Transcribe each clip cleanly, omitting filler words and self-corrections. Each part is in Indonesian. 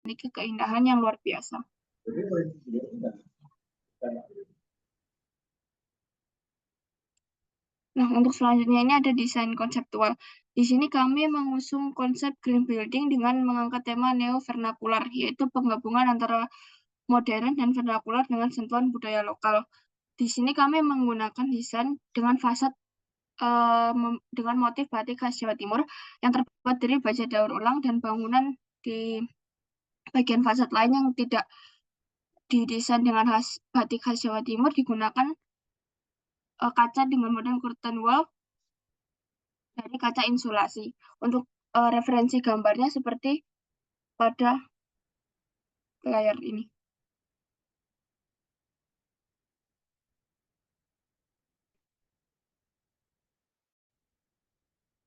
memiliki keindahan yang luar biasa. Nah, untuk selanjutnya ini ada desain konseptual. Di sini kami mengusung konsep green building dengan mengangkat tema neo-vernakular, yaitu penggabungan antara modern dan vernakular dengan sentuhan budaya lokal. Di sini kami menggunakan desain dengan fasad dengan motif batik khas Jawa Timur yang terbuat dari baja daur ulang dan bangunan di bagian fasad lain yang tidak didesain dengan batik khas Jawa Timur digunakan kaca dengan model curtain wall dari kaca insulasi. Untuk referensi gambarnya seperti pada layar ini.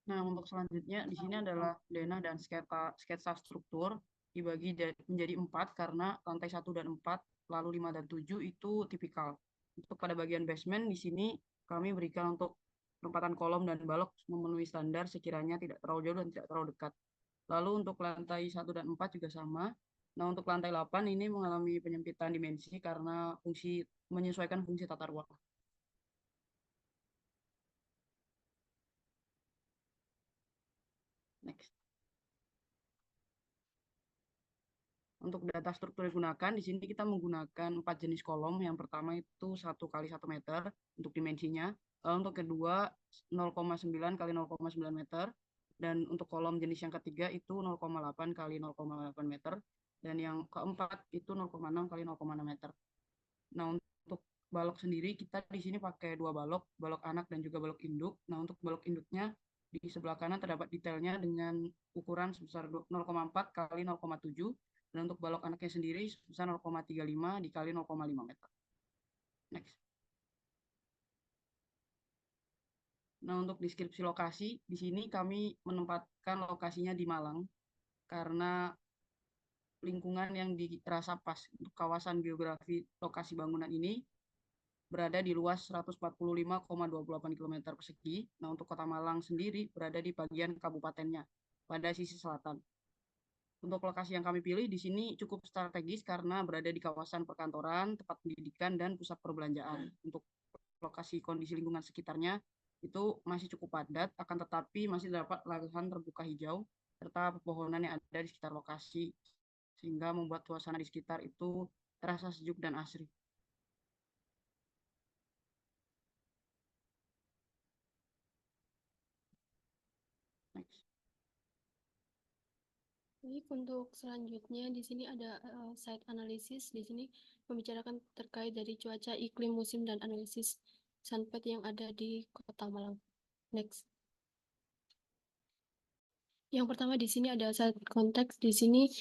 Nah, untuk selanjutnya di sini adalah denah dan sketsa struktur dibagi menjadi 4 karena lantai 1 dan 4, lalu 5 dan 7 itu tipikal. Untuk pada bagian basement di sini kami berikan untuk penempatan kolom dan balok memenuhi standar sekiranya tidak terlalu jauh dan tidak terlalu dekat. Lalu untuk lantai 1 dan 4 juga sama. Nah, untuk lantai 8 ini mengalami penyempitan dimensi karena menyesuaikan fungsi tata ruang. Next. Untuk data struktur digunakan, di sini kita menggunakan 4 jenis kolom. Yang pertama itu 1 kali 1 meter untuk dimensinya. Lalu untuk kedua 0,9 kali 0,9 meter. Dan untuk kolom jenis yang ketiga itu 0,8 kali 0,8 meter. Dan yang keempat itu 0,6 kali 0,6 meter. Nah, untuk balok sendiri kita di sini pakai 2 balok, balok anak dan juga balok induk. Nah, untuk balok induknya di sebelah kanan terdapat detailnya dengan ukuran sebesar 0,4 kali 0,7 dan untuk balok anaknya sendiri sebesar 0,35 dikali 0,5 meter. Next. Nah, untuk deskripsi lokasi, di sini kami menempatkan lokasinya di Malang karena lingkungan yang dirasa pas untuk kawasan geografi lokasi bangunan ini berada di luas 145,28 km persegi. Nah, untuk Kota Malang sendiri berada di bagian kabupatennya pada sisi selatan. Untuk lokasi yang kami pilih di sini cukup strategis karena berada di kawasan perkantoran, tempat pendidikan, dan pusat perbelanjaan. Untuk lokasi kondisi lingkungan sekitarnya itu masih cukup padat, akan tetapi masih terdapat lahan terbuka hijau serta pepohonan yang ada di sekitar lokasi, sehingga membuat suasana di sekitar itu terasa sejuk dan asri. Next. Baik, untuk selanjutnya di sini ada site analysis. Di sini membicarakan terkait dari cuaca, iklim, musim, dan analisis sunbed yang ada di Kota Malang. Next. Yang pertama di sini ada site konteks. Di sini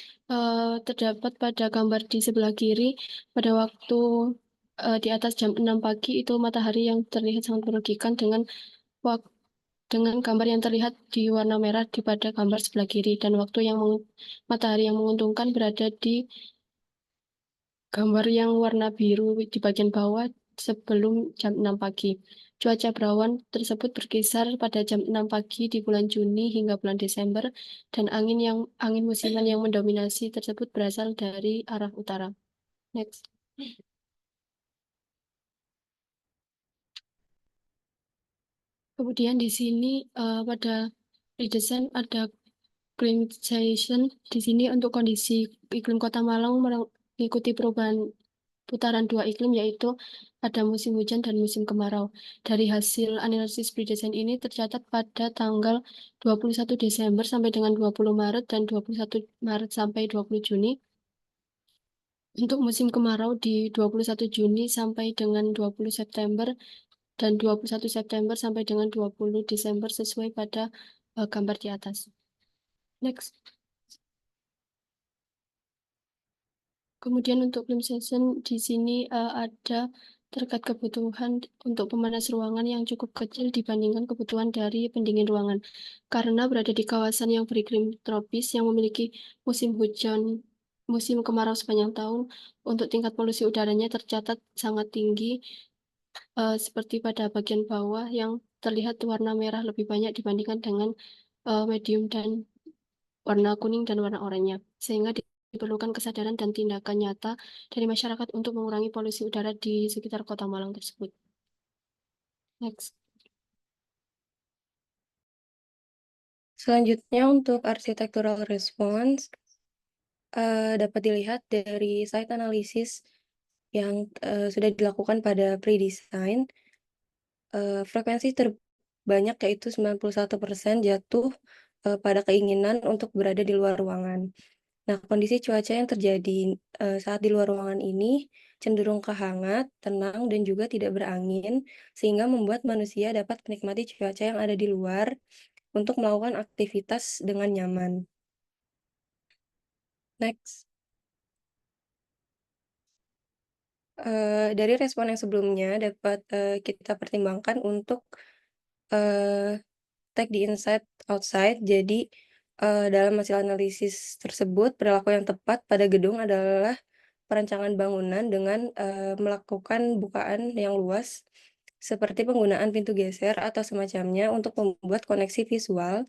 terdapat pada gambar di sebelah kiri pada waktu di atas jam 6 pagi itu matahari yang terlihat sangat merugikan dengan gambar yang terlihat di warna merah di pada gambar sebelah kiri, dan waktu yang matahari yang menguntungkan berada di gambar yang warna biru di bagian bawah sebelum jam 6 pagi. Cuaca berawan tersebut berkisar pada jam 6 pagi di bulan Juni hingga bulan Desember, dan angin musiman yang mendominasi tersebut berasal dari arah utara. Next. Kemudian di sini pada redesign ada climatization. Di sini untuk kondisi iklim Kota Malang mengikuti perubahan putaran 2 iklim, yaitu ada musim hujan dan musim kemarau. Dari hasil analisis pre-design ini tercatat pada tanggal 21 Desember sampai dengan 20 Maret dan 21 Maret sampai 20 Juni. Untuk musim kemarau di 21 Juni sampai dengan 20 September dan 21 September sampai dengan 20 Desember sesuai pada gambar di atas. Next. Kemudian untuk clim session di sini ada terkait kebutuhan untuk pemanas ruangan yang cukup kecil dibandingkan kebutuhan dari pendingin ruangan. Karena berada di kawasan yang beriklim tropis yang memiliki musim hujan, musim kemarau sepanjang tahun, untuk tingkat polusi udaranya tercatat sangat tinggi, seperti pada bagian bawah yang terlihat warna merah lebih banyak dibandingkan dengan medium dan warna kuning dan warna oranye. Sehingga diperlukan kesadaran dan tindakan nyata dari masyarakat untuk mengurangi polusi udara di sekitar Kota Malang tersebut. Next. Selanjutnya untuk architectural response dapat dilihat dari site analysis yang sudah dilakukan pada pre-design. Frekuensi terbanyak yaitu 91% jatuh pada keinginan untuk berada di luar ruangan. Nah, kondisi cuaca yang terjadi saat di luar ruangan ini cenderung hangat, tenang, dan juga tidak berangin, sehingga membuat manusia dapat menikmati cuaca yang ada di luar untuk melakukan aktivitas dengan nyaman. Next. Dari respon yang sebelumnya dapat kita pertimbangkan untuk take the inside outside. Jadi dalam hasil analisis tersebut, perilaku yang tepat pada gedung adalah perancangan bangunan dengan melakukan bukaan yang luas, seperti penggunaan pintu geser atau semacamnya untuk membuat koneksi visual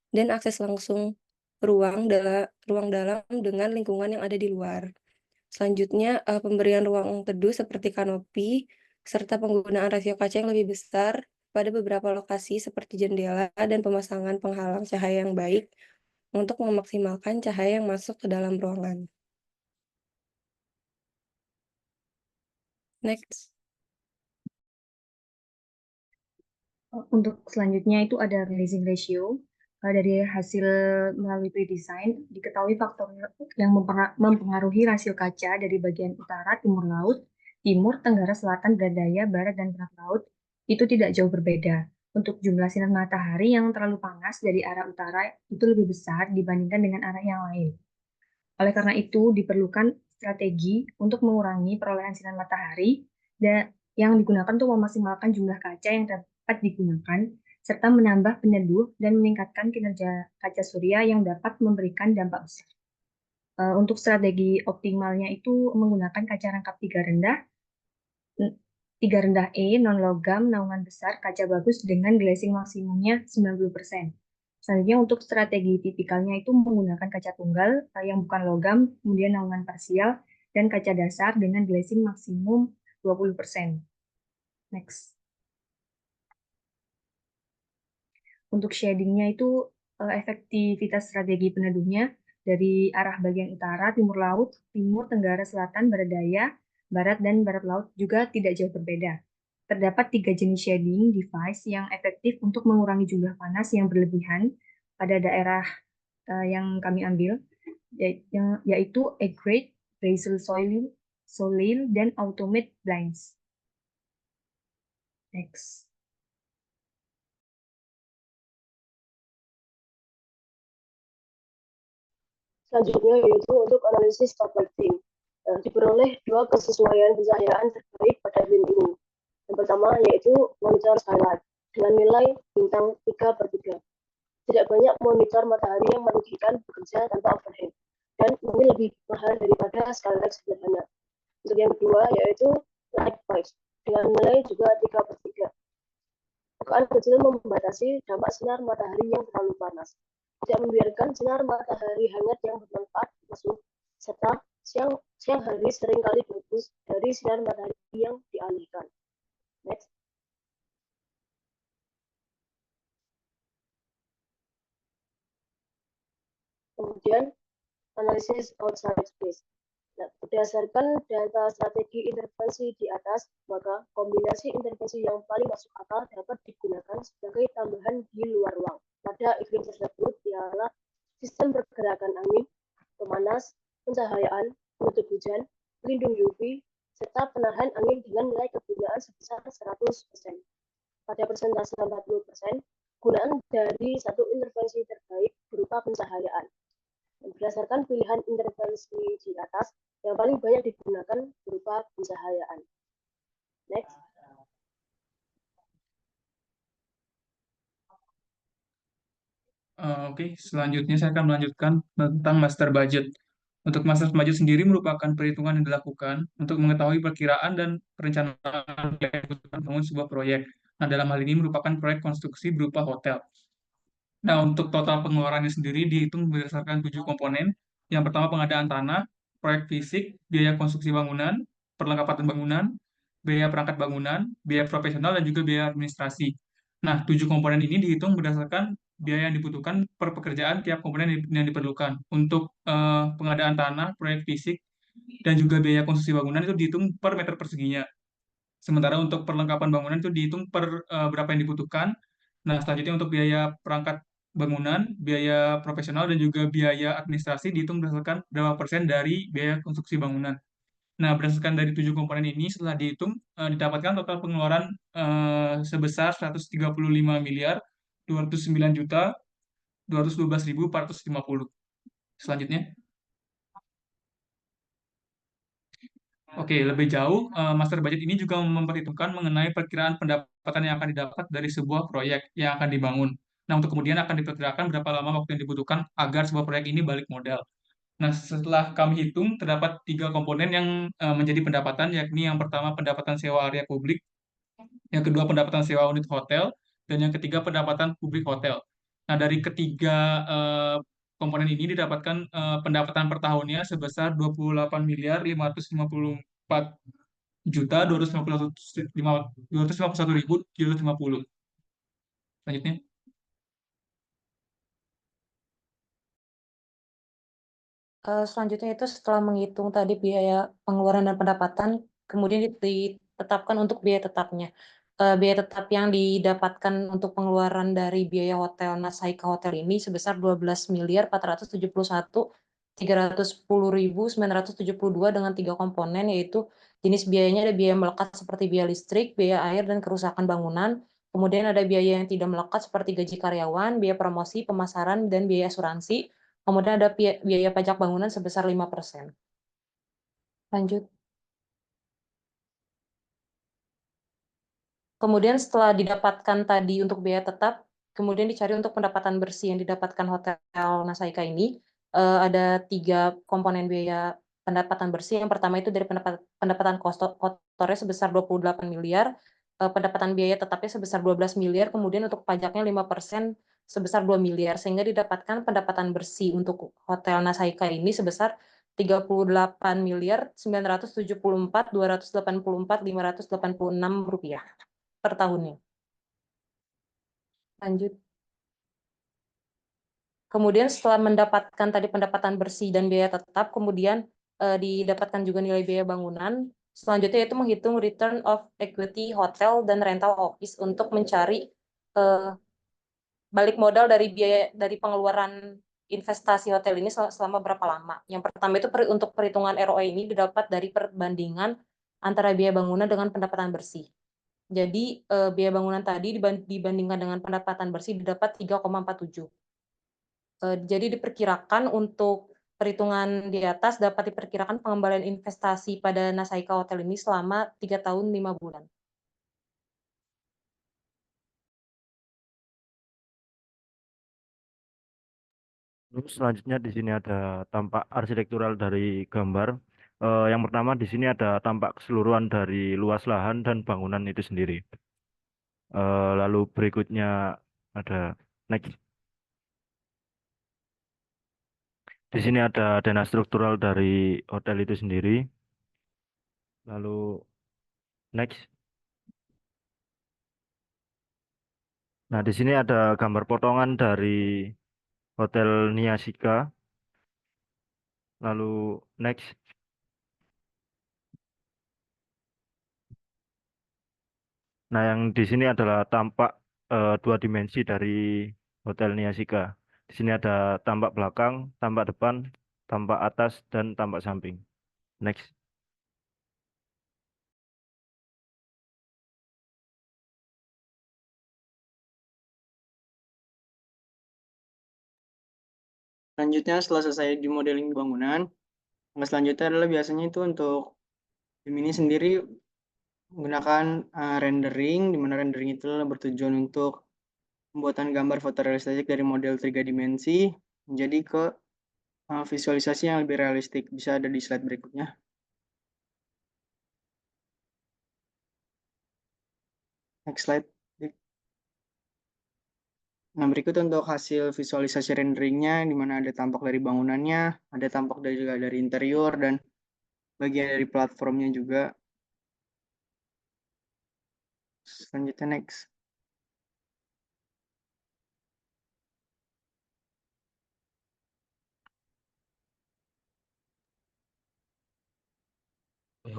dan akses langsung ruang dalam dengan lingkungan yang ada di luar. Selanjutnya, pemberian ruang teduh seperti kanopi, serta penggunaan rasio kaca yang lebih besar pada beberapa lokasi seperti jendela dan pemasangan penghalang cahaya yang baik untuk memaksimalkan cahaya yang masuk ke dalam ruangan. Next. Untuk selanjutnya itu ada releasing ratio. Dari hasil melalui pre-design, diketahui faktor yang mempengaruhi rasio kaca dari bagian utara, timur laut, timur, tenggara, selatan, barat daya, barat, dan tengah laut itu tidak jauh berbeda. Untuk jumlah sinar matahari yang terlalu panas dari arah utara itu lebih besar dibandingkan dengan arah yang lain. Oleh karena itu, diperlukan strategi untuk mengurangi perolehan sinar matahari dan yang digunakan untuk memaksimalkan jumlah kaca yang dapat digunakan, serta menambah penyeduh dan meningkatkan kinerja kaca surya yang dapat memberikan dampak besar. Untuk strategi optimalnya itu menggunakan kaca rangkap 3 rendah, 3 rendah E, non-logam, naungan besar, kaca bagus dengan glazing maksimumnya 90%. Selanjutnya untuk strategi tipikalnya itu menggunakan kaca tunggal yang bukan logam, kemudian naungan parsial, dan kaca dasar dengan glazing maksimum 20%. Next. Untuk shadingnya itu efektivitas strategi peneduhnya dari arah bagian utara, timur laut, timur, tenggara, selatan, barat daya, barat, dan barat laut juga tidak jauh berbeda. Terdapat 3 jenis shading device yang efektif untuk mengurangi jumlah panas yang berlebihan pada daerah yang kami ambil, yaitu Egg-Grade, Basal Soleil, dan Automate Blinds. Next. Selanjutnya yaitu untuk analisis top lighting. Diperoleh 2 kesesuaian pencahayaan terbaik pada BIM ini. Yang pertama yaitu monitor skylight dengan nilai bintang 3/3. Tidak banyak monitor matahari yang merugikan bekerja tanpa overhead dan mungkin lebih mahal daripada skylight sederhana. Untuk yang kedua yaitu light price dengan nilai juga 3/3. Bukaan kecil membatasi dampak sinar matahari yang terlalu panas, tidak membiarkan sinar matahari hangat yang bermanfaat masuk, serta siang hari seringkali bagus dari sinar matahari yang dialihkan. Next. Kemudian analisis outside space. Nah, berdasarkan data strategi intervensi di atas, maka kombinasi intervensi yang paling masuk akal dapat digunakan sebagai tambahan di luar ruang pada iklim tersebut ialah sistem pergerakan angin, pemanas, pencahayaan, penutup hujan, pelindung UV, serta penahan angin dengan nilai kegunaan sebesar 100%. Pada persentase 40%, gunaan dari satu intervensi terbaik berupa pencahayaan. Berdasarkan pilihan intervensi di atas, yang paling banyak digunakan berupa pencahayaan. Next. Oke, selanjutnya saya akan melanjutkan tentang master budget. Untuk master budget sendiri merupakan perhitungan yang dilakukan untuk mengetahui perkiraan dan perencanaan yang membangun sebuah proyek. Nah, dalam hal ini merupakan proyek konstruksi berupa hotel. Nah, untuk total pengeluarannya sendiri dihitung berdasarkan 7 komponen, Yang pertama pengadaan tanah, proyek fisik, biaya konstruksi bangunan, perlengkapan bangunan, biaya perangkat bangunan, biaya profesional, dan juga biaya administrasi. Nah, 7 komponen ini dihitung berdasarkan biaya yang dibutuhkan per pekerjaan tiap komponen yang diperlukan. Untuk pengadaan tanah, proyek fisik, dan juga biaya konstruksi bangunan itu dihitung per meter perseginya. Sementara untuk perlengkapan bangunan itu dihitung per berapa yang dibutuhkan. Nah, selanjutnya untuk biaya perangkat bangunan, biaya profesional, dan juga biaya administrasi dihitung berdasarkan berapa persen dari biaya konstruksi bangunan. Nah, berdasarkan dari 7 komponen ini, setelah dihitung, didapatkan total pengeluaran sebesar 135 miliar 209 juta 212.450. Selanjutnya. Oke, lebih jauh, master budget ini juga memperhitungkan mengenai perkiraan pendapatan yang akan didapat dari sebuah proyek yang akan dibangun. Nah, untuk kemudian akan diperkirakan berapa lama waktu yang dibutuhkan agar sebuah proyek ini balik modal. Nah, setelah kami hitung, terdapat 3 komponen yang menjadi pendapatan, yakni yang pertama pendapatan sewa area publik, yang kedua pendapatan sewa unit hotel, dan yang ketiga pendapatan publik hotel. Nah, dari ketiga komponen ini didapatkan pendapatan per tahunnya sebesar 28 miliar 554 juta 251.750. Selanjutnya. Selanjutnya itu setelah menghitung tadi biaya pengeluaran dan pendapatan, kemudian ditetapkan untuk biaya tetapnya. Biaya tetap yang didapatkan untuk pengeluaran dari biaya hotel Nasaika Hotel ini sebesar 12.471.310.972 dengan 3 komponen, yaitu jenis biayanya ada biaya melekat seperti biaya listrik, biaya air, dan kerusakan bangunan. Kemudian ada biaya yang tidak melekat seperti gaji karyawan, biaya promosi, pemasaran, dan biaya asuransi. Kemudian ada biaya pajak bangunan sebesar 5%. Lanjut. Kemudian setelah didapatkan tadi untuk biaya tetap, kemudian dicari untuk pendapatan bersih yang didapatkan Hotel Nasaika ini. Ada 3 komponen biaya pendapatan bersih. Yang pertama itu dari pendapatan kotornya sebesar 28 miliar, pendapatan biaya tetapnya sebesar 12 miliar, kemudian untuk pajaknya 5% sebesar 2 miliar, sehingga didapatkan pendapatan bersih untuk Hotel Nasaika ini sebesar 38 miliar 974.284.586 rupiah per tahunnya. Lanjut. Kemudian setelah mendapatkan tadi pendapatan bersih dan biaya tetap, kemudian didapatkan juga nilai biaya bangunan. Selanjutnya itu menghitung return of equity hotel dan rental office untuk mencari balik modal dari biaya dari pengeluaran investasi hotel ini selama berapa lama. Yang pertama itu untuk perhitungan ROI ini didapat dari perbandingan antara biaya bangunan dengan pendapatan bersih. Jadi biaya bangunan tadi dibandingkan dengan pendapatan bersih didapat 3,47. Jadi diperkirakan untuk perhitungan di atas dapat diperkirakan pengembalian investasi pada Nasaika Hotel ini selama 3 tahun 5 bulan. Terus selanjutnya di sini ada tampak arsitektural dari gambar. Yang pertama di sini ada tampak keseluruhan dari luas lahan dan bangunan itu sendiri. Lalu berikutnya ada next. Di sini ada dana struktural dari hotel itu sendiri. Lalu next. Nah, di sini ada gambar potongan dari Hotel Niasika. Lalu next. Nah, yang di sini adalah tampak 2 dimensi dari Hotel Niasika. Di sini ada tampak belakang, tampak depan, tampak atas, dan tampak samping. Next. Selanjutnya setelah selesai di modeling bangunan, yang selanjutnya adalah biasanya itu untuk tim ini sendiri menggunakan rendering, di mana rendering itu bertujuan untuk pembuatan gambar fotorealistik dari model 3 dimensi menjadi ke visualisasi yang lebih realistik. Bisa ada di slide berikutnya. Next slide. Nah, berikut untuk hasil visualisasi renderingnya, di mana ada tampak dari bangunannya, ada tampak juga dari interior, dan bagian dari platformnya juga. Selanjutnya next. Ya,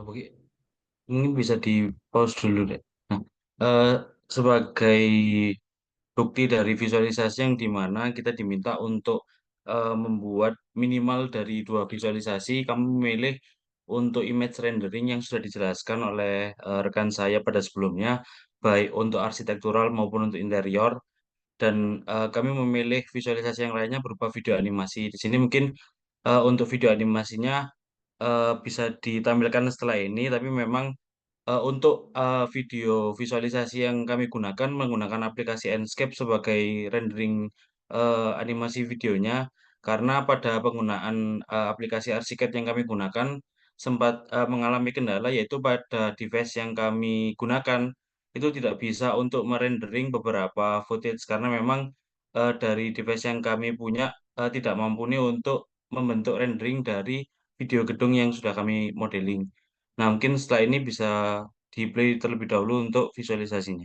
mungkin bisa di pause dulu deh. Nah, eh, sebagai bukti dari visualisasi yang di mana kita diminta untuk membuat minimal dari dua visualisasi, kami memilih untuk image rendering yang sudah dijelaskan oleh rekan saya pada sebelumnya, baik untuk arsitektural maupun untuk interior. Dan kami memilih visualisasi yang lainnya berupa video animasi. Di sini mungkin untuk video animasinya bisa ditampilkan setelah ini, tapi memang untuk video visualisasi yang kami gunakan menggunakan aplikasi Enscape sebagai rendering animasi videonya, karena pada penggunaan aplikasi Archicad yang kami gunakan sempat mengalami kendala, yaitu pada device yang kami gunakan itu tidak bisa untuk merendering beberapa footage karena memang dari device yang kami punya tidak mumpuni untuk membentuk rendering dari video gedung yang sudah kami modeling. Nah, mungkin setelah ini bisa di-play terlebih dahulu untuk visualisasinya.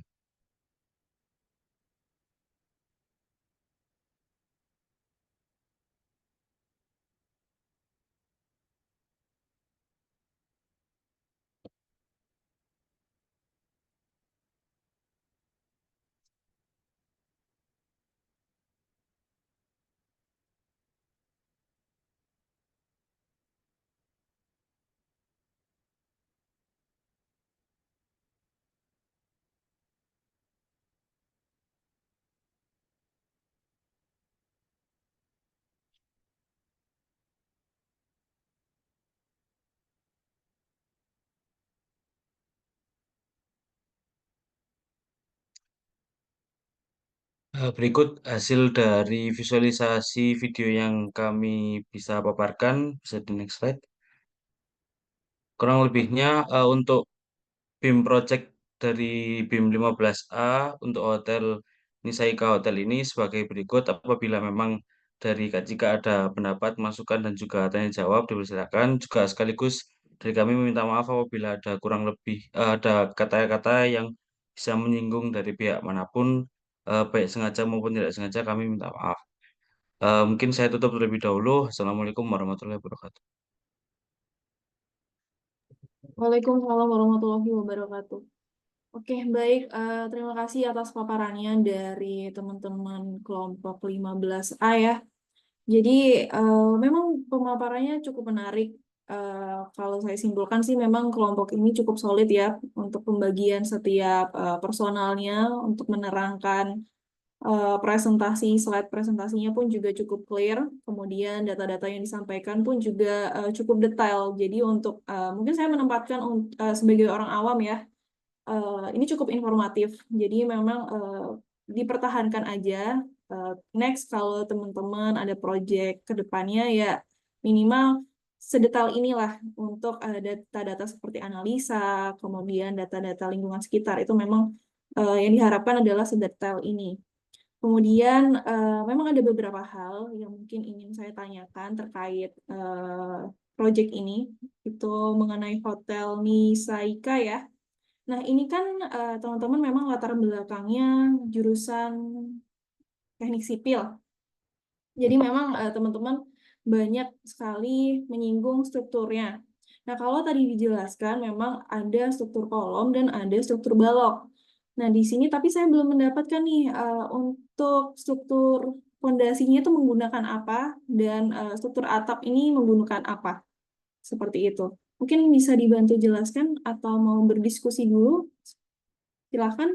Berikut hasil dari visualisasi video yang kami bisa paparkan. Bisa di next slide. Kurang lebihnya untuk BIM project dari BIM 15A untuk hotel Nisaika Hotel ini sebagai berikut. Apabila memang dari Kak Cika ada pendapat, masukan, dan juga tanya jawab, dipersilakan. Juga sekaligus dari kami meminta maaf apabila ada kurang lebih ada kata-kata yang bisa menyinggung dari pihak manapun, baik sengaja maupun tidak sengaja, kami minta maaf. Mungkin saya tutup terlebih dahulu. Assalamualaikum warahmatullahi wabarakatuh. Waalaikumsalam warahmatullahi wabarakatuh. Oke, baik. Terima kasih atas paparannya dari teman-teman kelompok 15A ya. Jadi memang pemaparannya cukup menarik. Kalau saya simpulkan sih memang kelompok ini cukup solid ya untuk pembagian setiap personalnya untuk menerangkan slide presentasinya pun juga cukup clear. Kemudian data-data yang disampaikan pun juga cukup detail. Jadi untuk mungkin saya menempatkan sebagai orang awam ya, ini cukup informatif. Jadi memang dipertahankan aja. Next kalau teman-teman ada project ke depannya ya minimal sedetail inilah untuk data-data seperti analisa, kemudian data-data lingkungan sekitar itu memang yang diharapkan adalah sedetail ini. Kemudian memang ada beberapa hal yang mungkin ingin saya tanyakan terkait project ini, itu mengenai Hotel Nisaika ya. Nah, ini kan teman-teman memang latar belakangnya jurusan teknik sipil. Jadi memang teman-teman banyak sekali menyinggung strukturnya. Nah, kalau tadi dijelaskan memang ada struktur kolom dan ada struktur balok. Nah, di sini tapi saya belum mendapatkan nih untuk struktur fondasinya itu menggunakan apa dan struktur atap ini menggunakan apa. Seperti itu. Mungkin bisa dibantu jelaskan atau mau berdiskusi dulu? Silahkan.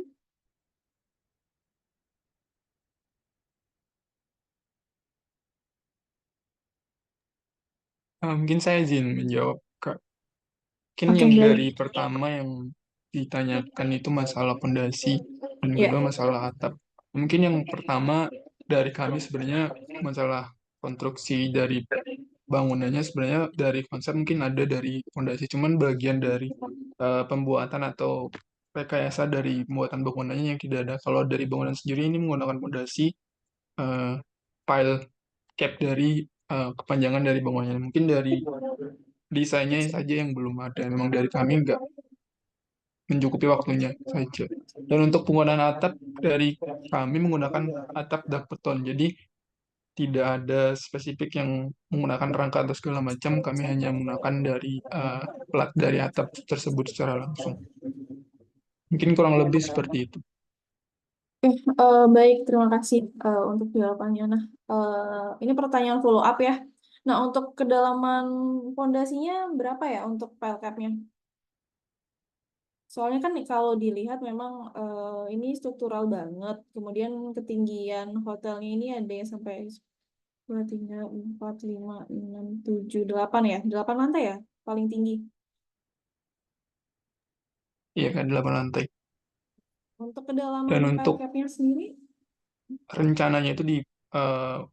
Mungkin saya izin menjawab, Kak. Mungkin Oke, yang baik. dari pertama yang ditanyakan itu masalah pondasi dan Ya. kedua masalah atap. Mungkin yang pertama dari kami sebenarnya masalah konstruksi dari bangunannya sebenarnya dari konsep mungkin ada dari fondasi, cuman bagian dari pembuatan atau rekayasa dari pembuatan bangunannya yang tidak ada. Kalau dari bangunan sendiri ini menggunakan fondasi eh, pile cap dari kepanjangan dari bangunannya. Mungkin dari desainnya saja yang belum ada. Memang dari kami nggak mencukupi waktunya saja. Dan untuk penggunaan atap dari kami menggunakan atap dak beton. Jadi tidak ada spesifik yang menggunakan rangka atau segala macam. Kami hanya menggunakan dari plat dari atap tersebut secara langsung. Mungkin kurang lebih seperti itu. Baik, terima kasih untuk jawabannya. Nah, ini pertanyaan follow up ya. Nah, untuk kedalaman fondasinya berapa ya untuk pile cap-nya? Soalnya kan kalau dilihat memang ini struktural banget. Kemudian ketinggian hotelnya ini ada yang sampai 2, 3, 4, 5, 6, 7, 8 ya. 8 lantai ya, paling tinggi. Iya kan, 8 lantai. Untuk kedalaman Dan pile untuk cap-nya sendiri, rencananya itu di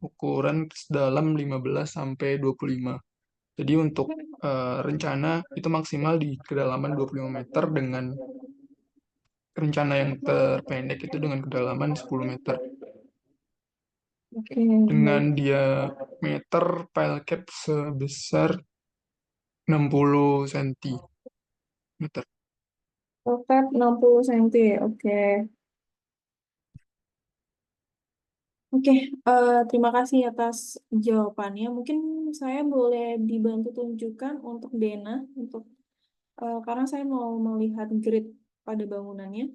ukuran dalam 15 sampai 25. Jadi untuk rencana itu maksimal di kedalaman 25 meter dengan rencana yang terpendek itu dengan kedalaman 10 meter. oke, Dengan baik. diameter pile cap sebesar 60 cm. Pile cap 60 cm, oke. Oke, terima kasih atas jawabannya. Mungkin saya boleh dibantu tunjukkan untuk Dena, karena saya mau melihat grid pada bangunannya.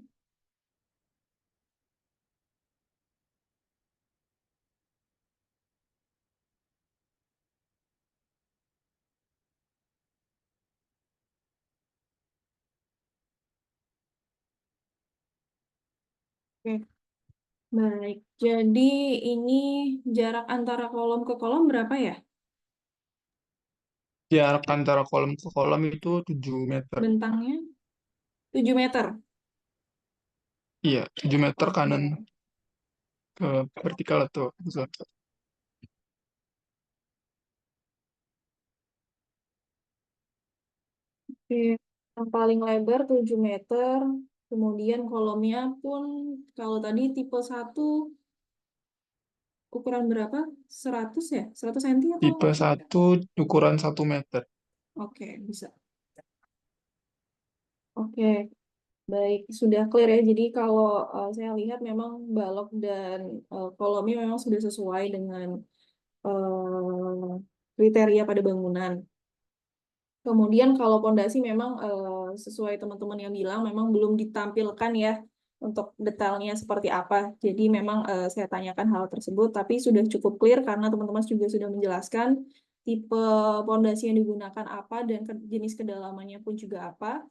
Oke, baik. Jadi ini jarak antara kolom ke kolom berapa ya? Jarak antara kolom ke kolom itu 7 meter. Bentangnya 7 meter. Iya, 7 meter Oke. kanan ke vertikal atau horizontal. Oke, yang paling lebar 7 meter. Kemudian kolomnya pun kalau tadi tipe 1 ukuran berapa? 100 ya? 100 cm atau? Tipe 1 ukuran 1 meter. Oke, bisa. Oke, baik. Sudah clear ya. Jadi kalau saya lihat memang balok dan kolomnya memang sudah sesuai dengan kriteria pada bangunan. Kemudian kalau pondasi memang sesuai teman-teman yang bilang memang belum ditampilkan ya untuk detailnya seperti apa. Jadi memang saya tanyakan hal tersebut, tapi sudah cukup clear karena teman-teman juga sudah menjelaskan tipe pondasi yang digunakan apa dan jenis kedalamannya pun juga apa.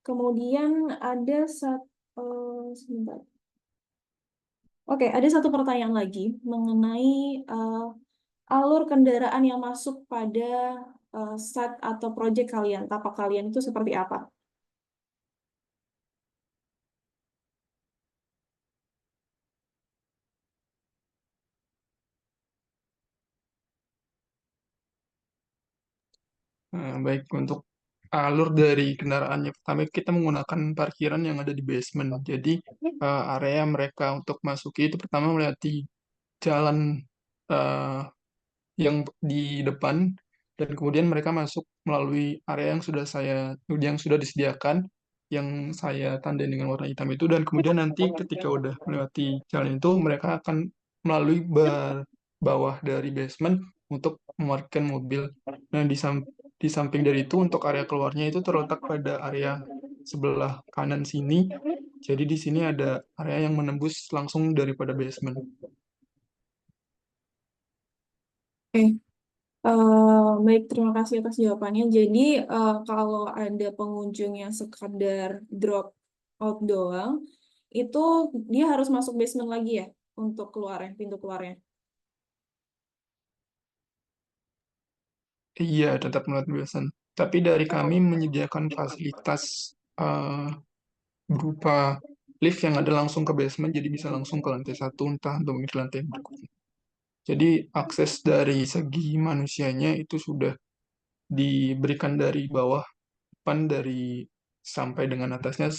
Kemudian ada sebentar. Oke, ada satu pertanyaan lagi mengenai alur kendaraan yang masuk pada site atau proyek kalian, tapak kalian itu seperti apa? Baik, untuk alur dari kendaraannya, pertama kita menggunakan parkiran yang ada di basement. Jadi area mereka untuk masuki itu pertama melewati jalan yang di depan dan kemudian mereka masuk melalui area yang sudah disediakan yang saya tandai dengan warna hitam itu, dan kemudian nanti ketika udah melewati jalan itu mereka akan melalui bawah dari basement untuk memarkirkan mobil. Nah, di samping dari itu untuk area keluarnya itu terletak pada area sebelah kanan sini. Jadi di sini ada area yang menembus langsung daripada basement. Oke, baik, terima kasih atas jawabannya. Jadi kalau ada pengunjung yang sekadar drop out doang, itu dia harus masuk basement lagi ya untuk keluarnya, pintu keluarnya. Iya, tetap melalui basement. Tapi dari kami menyediakan fasilitas berupa lift yang ada langsung ke basement, jadi bisa langsung ke lantai 1, entah untuk mungkin ke lantai berikutnya. Jadi akses dari segi manusianya itu sudah diberikan dari bawah depan dari sampai dengan atasnya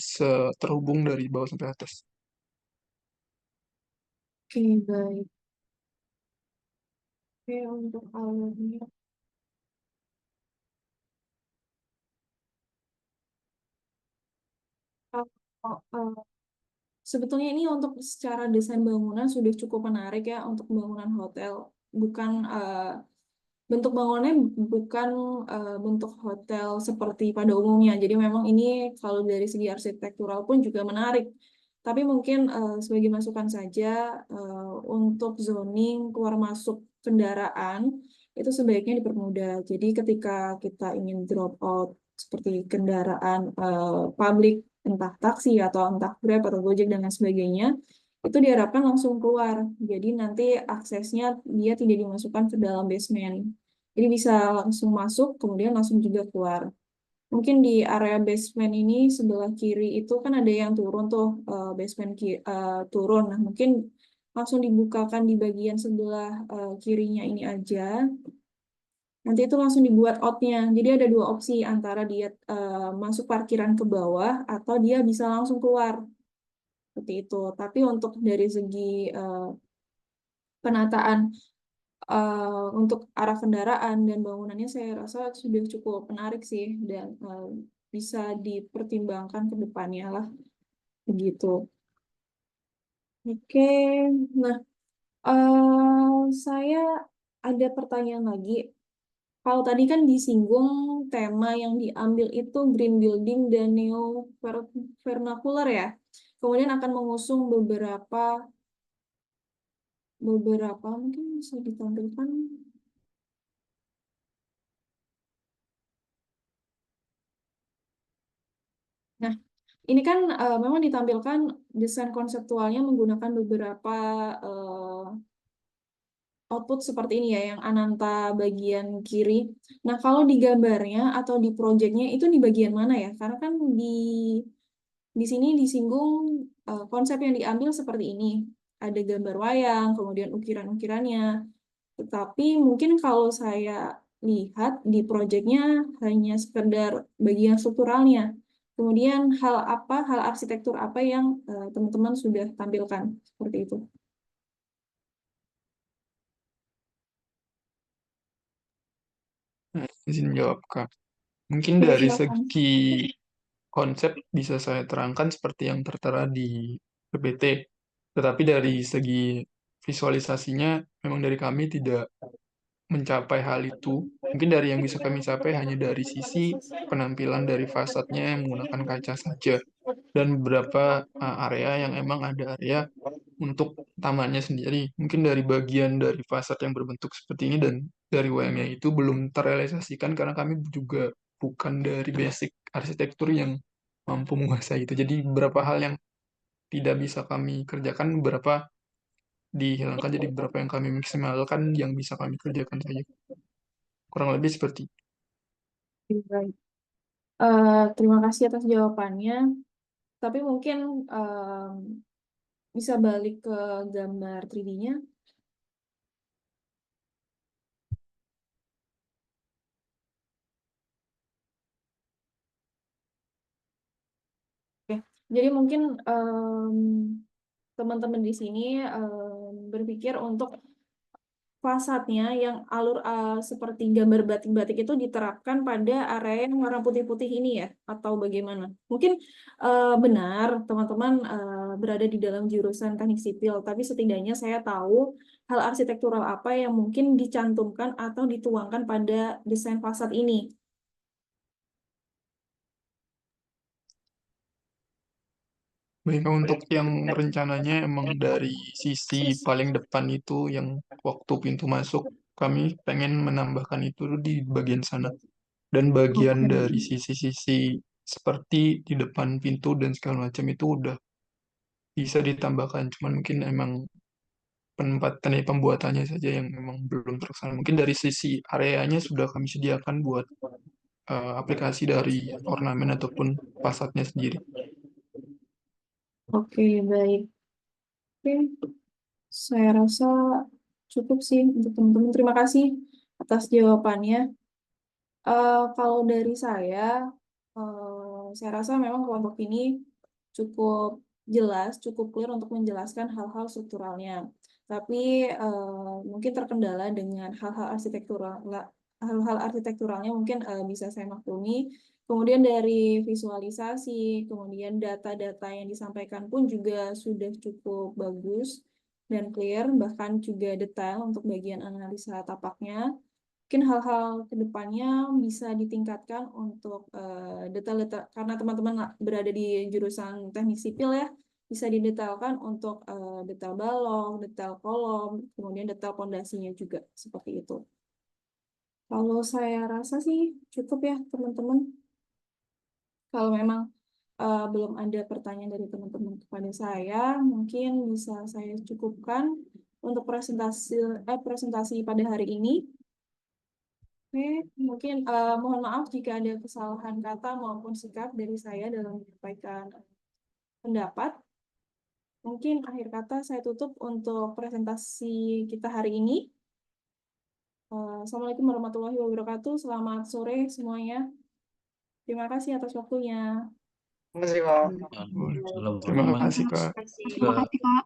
terhubung dari bawah sampai atas. Oke, baik. Oke, untuk alurnya. Sebetulnya ini untuk secara desain bangunan sudah cukup menarik ya untuk bangunan hotel. Bukan bentuk bangunannya bukan bentuk hotel seperti pada umumnya. Jadi memang ini kalau dari segi arsitektural pun juga menarik. Tapi mungkin sebagai masukan saja untuk zoning keluar masuk kendaraan itu sebaiknya dipermudah. Jadi ketika kita ingin drop out seperti kendaraan publik, entah taksi atau entah Grab atau Gojek dan lain sebagainya, itu diharapkan langsung keluar. Jadi nanti aksesnya dia tidak dimasukkan ke dalam basement. Jadi bisa langsung masuk, kemudian langsung juga keluar. Mungkin di area basement ini sebelah kiri itu kan ada yang turun tuh, basement turun. Nah, mungkin langsung dibukakan di bagian sebelah kirinya ini aja. Nanti itu langsung dibuat outnya. Jadi ada dua opsi antara dia masuk parkiran ke bawah atau dia bisa langsung keluar. Seperti itu. Tapi untuk dari segi penataan untuk arah kendaraan dan bangunannya saya rasa sudah cukup menarik sih dan bisa dipertimbangkan ke depannya lah. Begitu. Oke. Nah, saya ada pertanyaan lagi. Kalau tadi kan disinggung tema yang diambil itu green building dan neo vernacular ya. Kemudian akan mengusung beberapa mungkin bisa ditampilkan. Nah, ini kan memang ditampilkan desain konseptualnya menggunakan beberapa output seperti ini ya, yang Ananta bagian kiri. Nah, kalau di gambarnya atau di proyeknya itu di bagian mana ya? Karena kan di sini disinggung konsep yang diambil seperti ini. Ada gambar wayang, kemudian ukiran-ukirannya. Tetapi mungkin kalau saya lihat di proyeknya hanya sekedar bagian strukturalnya. Kemudian hal arsitektur apa yang teman-teman sudah tampilkan seperti itu. Nah, izin jawab, Kak. Mungkin Oke, dari silakan. segi konsep bisa saya terangkan seperti yang tertera di PPT. Tetapi dari segi visualisasinya, memang dari kami tidak mencapai hal itu. Mungkin dari yang bisa kami capai hanya dari sisi penampilan dari fasadnya yang menggunakan kaca saja. Dan beberapa area yang emang ada area untuk tamannya sendiri. Mungkin dari bagian dari fasad yang berbentuk seperti ini dan dari wayangnya itu belum terrealisasikan karena kami juga bukan dari basic arsitektur yang mampu menguasai itu. Jadi beberapa hal yang tidak bisa kami kerjakan, beberapa dihilangkan, jadi beberapa yang kami maksimalkan yang bisa kami kerjakan saja. Kurang lebih seperti itu. Baik. Terima kasih atas jawabannya. Tapi mungkin bisa balik ke gambar 3D-nya. Oke. Jadi mungkin teman-teman di sini berpikir untuk fasadnya yang alur seperti gambar batik-batik itu diterapkan pada area yang warna putih-putih ini ya, atau bagaimana? Mungkin benar teman-teman berada di dalam jurusan teknik sipil, tapi setidaknya saya tahu hal arsitektural apa yang mungkin dicantumkan atau dituangkan pada desain fasad ini. Baik, untuk yang rencananya emang dari sisi paling depan itu yang waktu pintu masuk, kami pengen menambahkan itu di bagian sana. Dan bagian dari sisi-sisi seperti di depan pintu dan segala macam itu udah bisa ditambahkan. Cuman mungkin emang penempatan pembuatannya saja yang memang belum terlaksana. Mungkin dari sisi areanya sudah kami sediakan buat aplikasi dari ornamen ataupun fasadnya sendiri. Oke, baik. Oke, saya rasa cukup sih untuk teman-teman. Terima kasih atas jawabannya. Kalau dari saya, Saya rasa memang kelompok ini cukup jelas, cukup clear untuk menjelaskan hal-hal strukturalnya. Tapi mungkin terkendala dengan hal-hal arsitekturalnya mungkin bisa saya maklumi. Kemudian dari visualisasi, kemudian data-data yang disampaikan pun juga sudah cukup bagus dan clear, bahkan juga detail untuk bagian analisa tapaknya. Mungkin hal-hal ke depannya bisa ditingkatkan untuk detail-detail, karena teman-teman berada di jurusan teknik sipil ya, bisa didetailkan untuk detail balok, detail kolom, kemudian detail pondasinya juga, seperti itu. Kalau saya rasa sih cukup ya teman-teman. Kalau memang belum ada pertanyaan dari teman-teman kepada saya, mungkin bisa saya cukupkan untuk presentasi pada hari ini. Oke, mungkin mohon maaf jika ada kesalahan kata maupun sikap dari saya dalam menyampaikan pendapat. Mungkin akhir kata saya tutup untuk presentasi kita hari ini. Assalamualaikum warahmatullahi wabarakatuh. Selamat sore semuanya. Terima kasih atas waktunya. Terima kasih, Kak. Terima kasih, Kak. Terima kasih, Kak.